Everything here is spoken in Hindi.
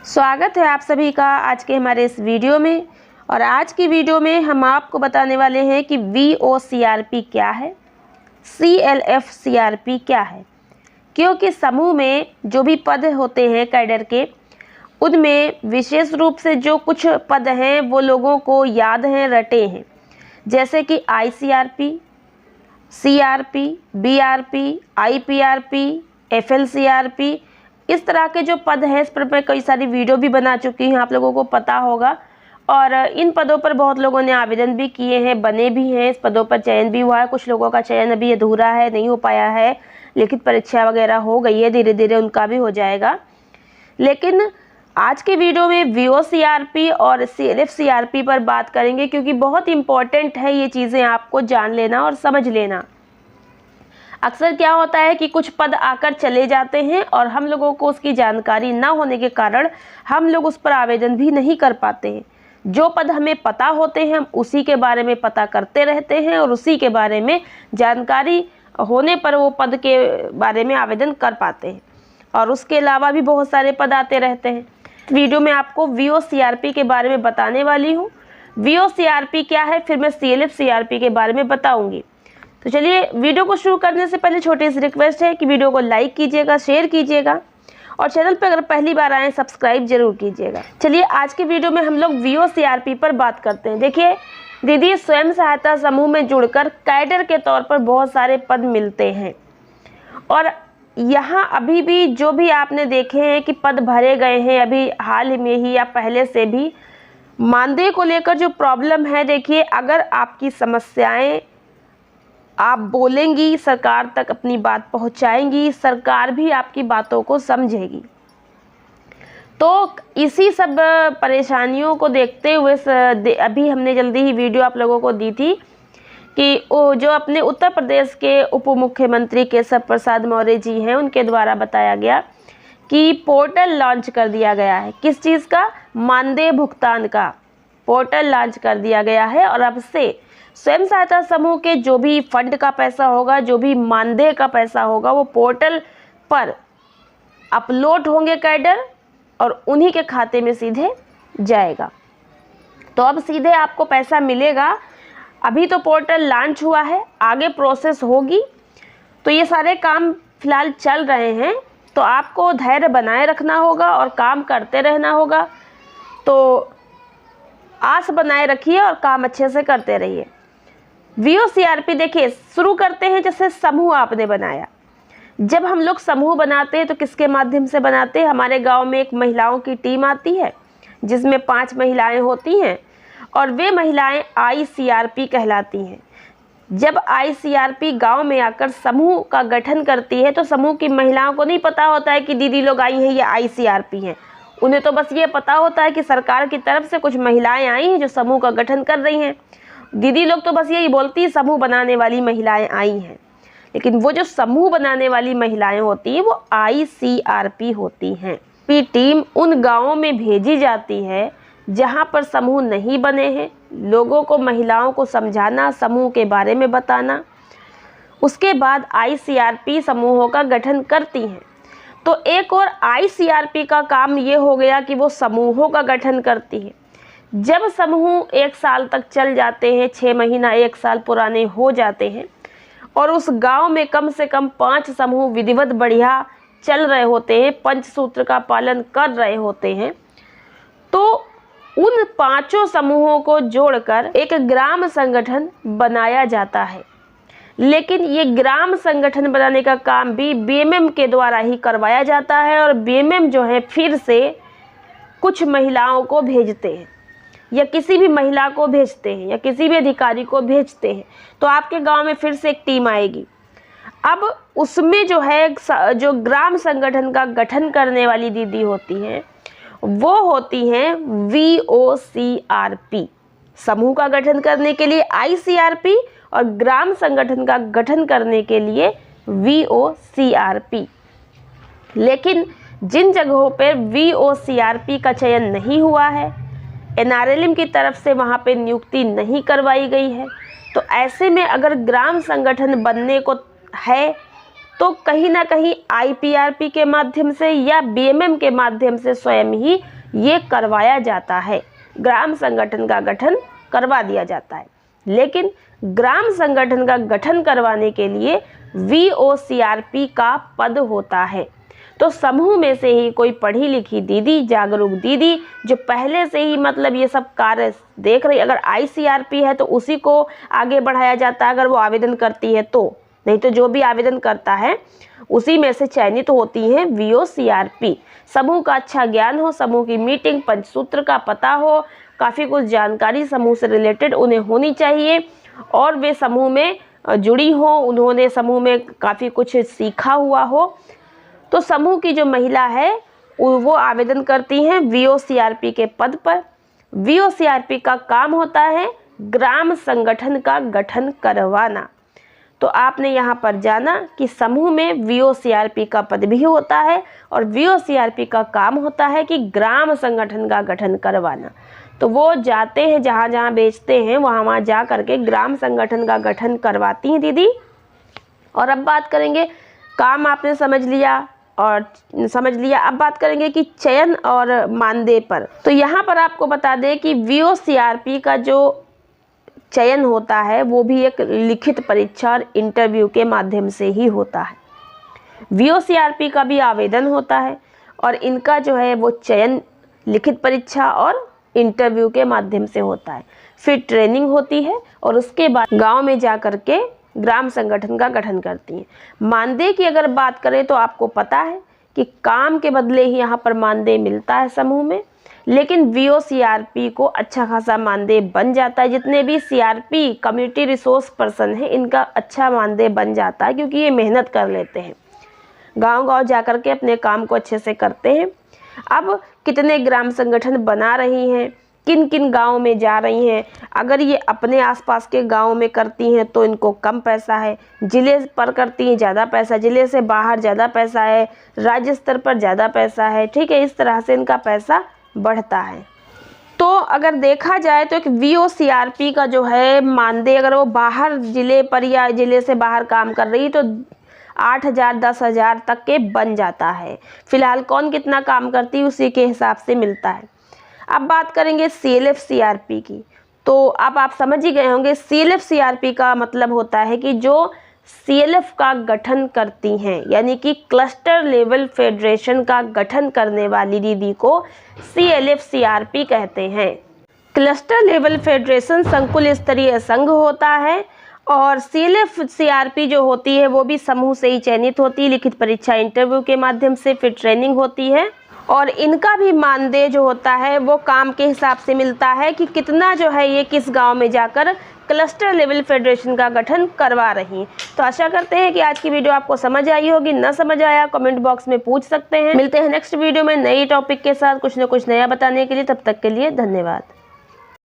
स्वागत है आप सभी का आज के हमारे इस वीडियो में। और आज की वीडियो में हम आपको बताने वाले हैं कि VOCRP क्या है, CLF-CRP क्या है। क्योंकि समूह में जो भी पद होते हैं कैडर के, उनमें विशेष रूप से जो कुछ पद हैं वो लोगों को याद हैं, रटे हैं, जैसे कि ICRP, CRP, BRP, IPRP, FLCRP। इस तरह के जो पद हैं इस पर मैं कई सारी वीडियो भी बना चुकी हूँ, आप लोगों को पता होगा। और इन पदों पर बहुत लोगों ने आवेदन भी किए हैं, बने भी हैं, इस पदों पर चयन भी हुआ है। कुछ लोगों का चयन अभी अधूरा है, नहीं हो पाया है, लिखित परीक्षा वगैरह हो गई है, धीरे धीरे उनका भी हो जाएगा। लेकिन आज के वीडियो में VOCRP और CLF-CRP पर बात करेंगे, क्योंकि बहुत इम्पॉर्टेंट है ये चीज़ें आपको जान लेना और समझ लेना। अक्सर क्या होता है कि कुछ पद आकर चले जाते हैं और हम लोगों को उसकी जानकारी ना होने के कारण हम लोग उस पर आवेदन भी नहीं कर पाते हैं। जो पद हमें पता होते हैं हम उसी के बारे में पता करते रहते हैं और उसी के बारे में जानकारी होने पर वो पद के बारे में आवेदन कर पाते हैं। और उसके अलावा भी बहुत सारे पद आते रहते हैं। वीडियो में आपको VOCRP के बारे में बताने वाली हूँ। VOCRP क्या है, फिर मैं CLF-CRP के बारे में बताऊँगी। तो चलिए वीडियो को शुरू करने से पहले छोटी सी रिक्वेस्ट है कि वीडियो को लाइक कीजिएगा, शेयर कीजिएगा और चैनल पर अगर पहली बार आए सब्सक्राइब जरूर कीजिएगा। चलिए आज के वीडियो में हम लोग VOCRP पर बात करते हैं। देखिए दीदी, स्वयं सहायता समूह में जुड़कर कैडर के तौर पर बहुत सारे पद मिलते हैं और यहाँ अभी भी जो भी आपने देखे हैं कि पद भरे गए हैं, अभी हाल में ही या पहले से भी मानदेय को लेकर जो प्रॉब्लम है, देखिए अगर आपकी समस्याएं आप बोलेंगी, सरकार तक अपनी बात पहुंचाएंगी, सरकार भी आपकी बातों को समझेगी। तो इसी सब परेशानियों को देखते हुए अभी हमने जल्दी ही वीडियो आप लोगों को दी थी कि जो अपने उत्तर प्रदेश के उप मुख्यमंत्री केशव प्रसाद मौर्य जी हैं, उनके द्वारा बताया गया कि पोर्टल लॉन्च कर दिया गया है। किस चीज़ का? मानदेय भुगतान का पोर्टल लॉन्च कर दिया गया है। और अब से स्वयं सहायता समूह के जो भी फंड का पैसा होगा, जो भी मानदेय का पैसा होगा, वो पोर्टल पर अपलोड होंगे कैडर और उन्हीं के खाते में सीधे जाएगा। तो अब सीधे आपको पैसा मिलेगा। अभी तो पोर्टल लॉन्च हुआ है, आगे प्रोसेस होगी। तो ये सारे काम फिलहाल चल रहे हैं, तो आपको धैर्य बनाए रखना होगा और काम करते रहना होगा। तो आस बनाए रखिए और काम अच्छे से करते रहिए। VOCRP देखिए, शुरू करते हैं। जैसे समूह आपने बनाया, जब हम लोग समूह बनाते हैं तो किसके माध्यम से बनाते हैं? हमारे गांव में एक महिलाओं की टीम आती है जिसमें 5 महिलाएं होती हैं और वे महिलाएं ICRP कहलाती हैं। जब ICRP गांव में आकर समूह का गठन करती है तो समूह की महिलाओं को नहीं पता होता है कि दीदी लोग आई हैं, ये ICRP हैं। उन्हें तो बस ये पता होता है कि सरकार की तरफ से कुछ महिलाएं आई हैं जो समूह का गठन कर रही हैं। दीदी लोग तो बस यही बोलती है समूह बनाने वाली महिलाएं आई हैं। लेकिन वो जो समूह बनाने वाली महिलाएं होती हैं वो ICRP होती हैं। टीम उन गांवों में भेजी जाती है जहां पर समूह नहीं बने हैं, लोगों को, महिलाओं को समझाना, समूह के बारे में बताना। उसके बाद ICRP समूहों का गठन करती हैं। तो एक और ICRP का काम ये हो गया कि वो समूहों का गठन करती है। जब समूह 1 साल तक चल जाते हैं, 6 महीना 1 साल पुराने हो जाते हैं और उस गांव में कम से कम 5 समूह विधिवत बढ़िया चल रहे होते हैं, पंचसूत्र का पालन कर रहे होते हैं, तो उन 5 समूहों को जोड़कर एक ग्राम संगठन बनाया जाता है। लेकिन ये ग्राम संगठन बनाने का काम भी BMM के द्वारा ही करवाया जाता है और BMM जो है फिर से कुछ महिलाओं को भेजते हैं या किसी भी महिला को भेजते हैं या किसी भी अधिकारी को भेजते हैं। तो आपके गांव में फिर से एक टीम आएगी। अब उसमें जो है जो ग्राम संगठन का गठन करने वाली दीदी होती हैं वो होती हैं VOCRP। समूह का गठन करने के लिए ICRP और ग्राम संगठन का गठन करने के लिए VOCRP। लेकिन जिन जगहों पर VOCRP का चयन नहीं हुआ है, NRLM की तरफ से वहाँ पे नियुक्ति नहीं करवाई गई है, तो ऐसे में अगर ग्राम संगठन बनने को है तो कहीं ना कहीं IPRP के माध्यम से या BMM के माध्यम से स्वयं ही ये करवाया जाता है, ग्राम संगठन का गठन करवा दिया जाता है। लेकिन ग्राम संगठन का गठन करवाने के लिए VOCRP का पद होता है। तो समूह में से ही कोई पढ़ी लिखी दीदी, जागरूक दीदी जो पहले से ही मतलब ये सब कार्य देख रही, अगर ICRP है तो उसी को आगे बढ़ाया जाता है अगर वो आवेदन करती है तो, नहीं तो जो भी आवेदन करता है उसी में से चयनित होती हैं VOCRP। समूह का अच्छा ज्ञान हो, समूह की मीटिंग, पंचसूत्र का पता हो, काफ़ी कुछ जानकारी समूह से रिलेटेड उन्हें होनी चाहिए और वे समूह में जुड़ी हो, उन्होंने समूह में काफ़ी कुछ सीखा हुआ हो। तो समूह की जो महिला है वो आवेदन करती हैं VOCRP के पद पर। VOCRP का काम होता है ग्राम संगठन का गठन करवाना। तो आपने यहाँ पर जाना कि समूह में VOCRP का पद भी होता है और VOCRP का काम होता है कि ग्राम संगठन का गठन करवाना। तो वो जाते हैं जहाँ जहाँ बेचते हैं वहाँ जा करके ग्राम संगठन का गठन करवाती हैं दीदी। और अब बात करेंगे, काम आपने समझ लिया, अब बात करेंगे कि चयन और मानदेय पर। तो यहाँ पर आपको बता दें कि VOCRP का जो चयन होता है वो भी एक लिखित परीक्षा और इंटरव्यू के माध्यम से ही होता है। VOCRP का भी आवेदन होता है और इनका जो है वो चयन लिखित परीक्षा और इंटरव्यू के माध्यम से होता है। फिर ट्रेनिंग होती है और उसके बाद गांव में जा कर के ग्राम संगठन का गठन करती हैं। मानदेय की अगर बात करें तो आपको पता है कि काम के बदले ही यहाँ पर मानदेय मिलता है समूह में, लेकिन VOCRP को अच्छा खासा मानदेय बन जाता है। जितने भी CRP कम्युनिटी रिसोर्स पर्सन हैं इनका अच्छा मानदेय बन जाता है क्योंकि ये मेहनत कर लेते हैं, गांव-गांव जा कर के अपने काम को अच्छे से करते हैं। अब कितने ग्राम संगठन बना रही हैं, किन किन गाँव में जा रही हैं, अगर ये अपने आसपास के गाँव में करती हैं तो इनको कम पैसा है, ज़िले पर करती हैं ज़्यादा पैसा, ज़िले से बाहर ज़्यादा पैसा है, राज्य स्तर पर ज़्यादा पैसा है, ठीक है, इस तरह से इनका पैसा बढ़ता है। तो अगर देखा जाए तो एक VOCRP का जो है मानदेय अगर वो बाहर ज़िले पर या ज़िले से बाहर काम कर रही है तो 8,000 10,000 तक के बन जाता है। फिलहाल कौन कितना काम करती है उसी के हिसाब से मिलता है। अब बात करेंगे CLF CRP की। तो अब आप समझ ही गए होंगे CLF CRP का मतलब होता है कि जो CLF का गठन करती हैं, यानी कि क्लस्टर लेवल फेडरेशन का गठन करने वाली दीदी को CLF CRP कहते हैं। क्लस्टर लेवल फेडरेशन संकुल स्तरीय संघ होता है और CLF CRP जो होती है वो भी समूह से ही चयनित होती है, लिखित परीक्षा इंटरव्यू के माध्यम से, फिर ट्रेनिंग होती है और इनका भी मानदेय जो होता है वो काम के हिसाब से मिलता है कि कितना जो है ये किस गांव में जाकर क्लस्टर लेवल फेडरेशन का गठन करवा रही। तो आशा करते हैं कि आज की वीडियो आपको समझ आई होगी। न समझ आया कमेंट बॉक्स में पूछ सकते हैं। मिलते हैं नेक्स्ट वीडियो में नई टॉपिक के साथ कुछ न कुछ नया बताने के लिए। तब तक के लिए धन्यवाद।